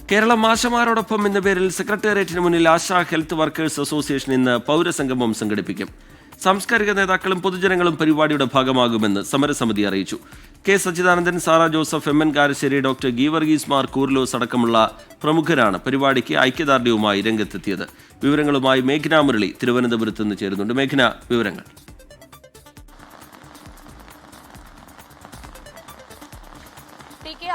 കേരളം ആശമാരോടൊപ്പം എന്ന പേരിൽ സെക്രട്ടേറിയറ്റിന് മുന്നിൽ ആശാ ഹെൽത്ത് വർക്കേഴ്സ് അസോസിയേഷൻ ഇന്ന് പൗരസംഗമം സംഘടിപ്പിക്കും. സാംസ്കാരിക നേതാക്കളും പൊതുജനങ്ങളും പരിപാടിയുടെ ഭാഗമാകുമെന്ന് സമരസമിതി അറിയിച്ചു. കെ സച്ചിദാനന്ദൻ, സാറ ജോസഫ്, എം എൻ കാരശ്ശേരി, ഡോക്ടർ ഗീവർഗീസ് മാർ കൂർലോസ് അടക്കമുള്ള പ്രമുഖരാണ് പരിപാടിക്ക് ഐക്യദാർഢ്യവുമായി രംഗത്തെത്തിയത്. വിവരങ്ങളുമായി മേഘ്ന മുരളി തിരുവനന്തപുരത്ത് നിന്ന് ചേരുന്നുണ്ട്. മേഘ്ന, വിവരങ്ങൾ.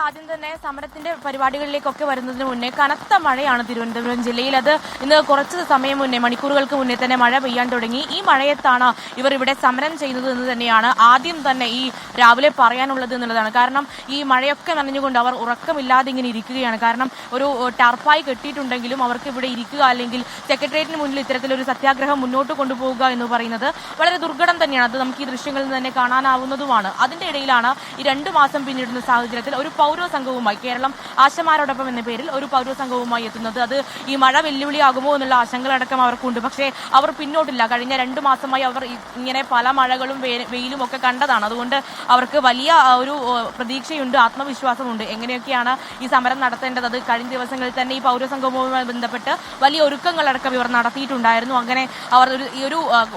ആദ്യം തന്നെ സമരത്തിന്റെ പരിപാടികളിലേക്കൊക്കെ വരുന്നതിന് മുന്നേ കനത്ത മഴയാണ് തിരുവനന്തപുരം ജില്ലയിൽ. അത് ഇന്ന് കുറച്ച് സമയം മുന്നേ, മണിക്കൂറുകൾക്ക് മുന്നേ തന്നെ മഴ പെയ്യാൻ തുടങ്ങി. ഈ മഴയത്താണ് ഇവർ ഇവിടെ സമരം ചെയ്യുന്നത് എന്ന് തന്നെയാണ് ആദ്യം തന്നെ ഈ രാവിലെ പറയാനുള്ളത് എന്നുള്ളതാണ്. കാരണം ഈ മഴയൊക്കെ നനഞ്ഞുകൊണ്ട് അവർ ഉറക്കമില്ലാതെ ഇങ്ങനെ ഇരിക്കുകയാണ്. കാരണം ഒരു ടർപ്പായി കെട്ടിയിട്ടുണ്ടെങ്കിലും അവർക്ക് ഇവിടെ ഇരിക്കുക, അല്ലെങ്കിൽ സെക്രട്ടേറിയറ്റിന് മുന്നിൽ ഇത്തരത്തിലൊരു സത്യാഗ്രഹം മുന്നോട്ട് കൊണ്ടുപോകുക എന്ന് പറയുന്നത് വളരെ ദുർഘടം തന്നെയാണ്. അത് നമുക്ക് ഈ ദൃശ്യങ്ങളിൽ നിന്ന് തന്നെ കാണാനാവുന്നതുമാണ്. അതിന്റെ ഇടയിലാണ് ഈ 2 മാസം പിന്നിടുന്ന സാഹചര്യത്തിൽ ഒരു പൗരസംഘവുമായി, കേരളം ആശമാരോടൊപ്പം എന്ന പേരിൽ ഒരു പൗരസംഘവുമായി എത്തുന്നത്. അത് ഈ മഴ വെല്ലുവിളിയാകുമോ എന്നുള്ള ആശങ്കകളടക്കം അവർക്കുണ്ട്. പക്ഷേ അവർ പിന്നോട്ടില്ല. കഴിഞ്ഞ 2 മാസമായി അവർ ഇങ്ങനെ പല മഴകളും വെയിലും ഒക്കെ കണ്ടതാണ്. അതുകൊണ്ട് അവർക്ക് വലിയ ഒരു പ്രതീക്ഷയുണ്ട്, ആത്മവിശ്വാസമുണ്ട്. എങ്ങനെയൊക്കെയാണ് ഈ സമരം നടത്തേണ്ടത്, അത് കഴിഞ്ഞ ദിവസങ്ങളിൽ തന്നെ ഈ പൗരസംഘവുമായി ബന്ധപ്പെട്ട് വലിയ ഒരുക്കങ്ങളടക്കം ഇവർ നടത്തിയിട്ടുണ്ടായിരുന്നു. അങ്ങനെ അവർ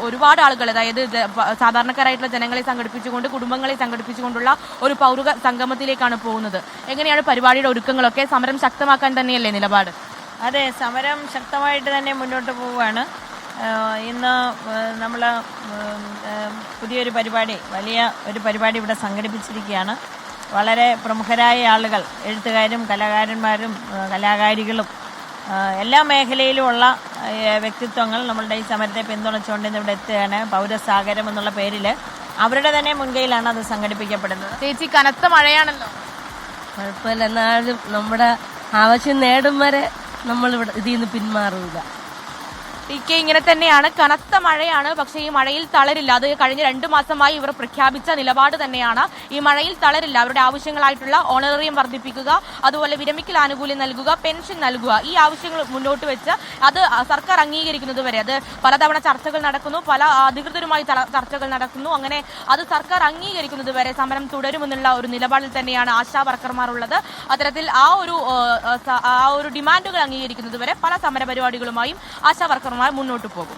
ഒരുപാട് ആളുകൾ, അതായത് സാധാരണക്കാരായിട്ടുള്ള ജനങ്ങളെ സംഘടിപ്പിച്ചുകൊണ്ട്, കുടുംബങ്ങളെ സംഘടിപ്പിച്ചുകൊണ്ടുള്ള ഒരു പൗര സംഗമത്തിലേക്കാണ് പോകുന്നത്. എങ്ങനെയാണ് പരിപാടിയുടെ ഒരുക്കങ്ങളൊക്കെ? സമരം ശക്തമാക്കാൻ തന്നെയല്ലേ നിലപാട്? അതെ, സമരം ശക്തമായിട്ട് തന്നെ മുന്നോട്ട് പോവുകയാണ്. ഇന്ന് നമ്മൾ പുതിയൊരു പരിപാടി, വലിയ ഒരു പരിപാടി ഇവിടെ സംഘടിപ്പിച്ചിരിക്കുകയാണ്. വളരെ പ്രമുഖരായ ആളുകൾ, എഴുത്തുകാരും കലാകാരന്മാരും കലാകാരികളും എല്ലാ മേഖലയിലുമുള്ള വ്യക്തിത്വങ്ങൾ നമ്മളുടെ ഈ സമരത്തെ പിന്തുണച്ചുകൊണ്ട് ഇന്ന് ഇവിടെ എത്തുകയാണ്. പൗരസാഗരം എന്നുള്ള പേരിൽ അവരുടെ തന്നെ മുൻകൈയിലാണ് അത് സംഘടിപ്പിക്കപ്പെടുന്നത്. ചേച്ചി, കനത്ത മഴയാണല്ലോ. കുഴപ്പമില്ല, എന്നാലും നമ്മുടെ ആവശ്യം നേടും വരെ നമ്മളിവിടെ ഇതിൽ നിന്ന് പിന്മാറില്ല. ഇങ്ങനെ തന്നെയാണ്, കനത്ത മഴയാണ്. പക്ഷേ ഈ മഴയിൽ തളരില്ല. അത് കഴിഞ്ഞ 2 മാസമായി ഇവർ പ്രഖ്യാപിച്ച നിലപാട് തന്നെയാണ്. ഈ മഴയിൽ തളരില്ല. അവരുടെ ആവശ്യങ്ങളായിട്ടുള്ള ഓണറേറിയം വർദ്ധിപ്പിക്കുക, അതുപോലെ വിരമിക്കൽ ആനുകൂല്യം നൽകുക, പെൻഷൻ നൽകുക, ഈ ആവശ്യങ്ങൾ മുന്നോട്ട് വെച്ച് അത് സർക്കാർ അംഗീകരിക്കുന്നത് വരെ, അത് പലതവണ ചർച്ചകൾ നടക്കുന്നു, പല അധികൃതരുമായി ചർച്ചകൾ നടക്കുന്നു. അങ്ങനെ അത് സർക്കാർ അംഗീകരിക്കുന്നത് വരെ സമരം തുടരുമെന്നുള്ള ഒരു നിലപാടിൽ തന്നെയാണ് ആശാ വർക്കർമാർ ഉള്ളത്. അത്തരത്തിൽ ആ ഒരു ഡിമാൻഡുകൾ അംഗീകരിക്കുന്നത് വരെ പല സമര പരിപാടികളുമായും ആശാ വർക്കർമാർ മുന്നോട്ട് പോകും.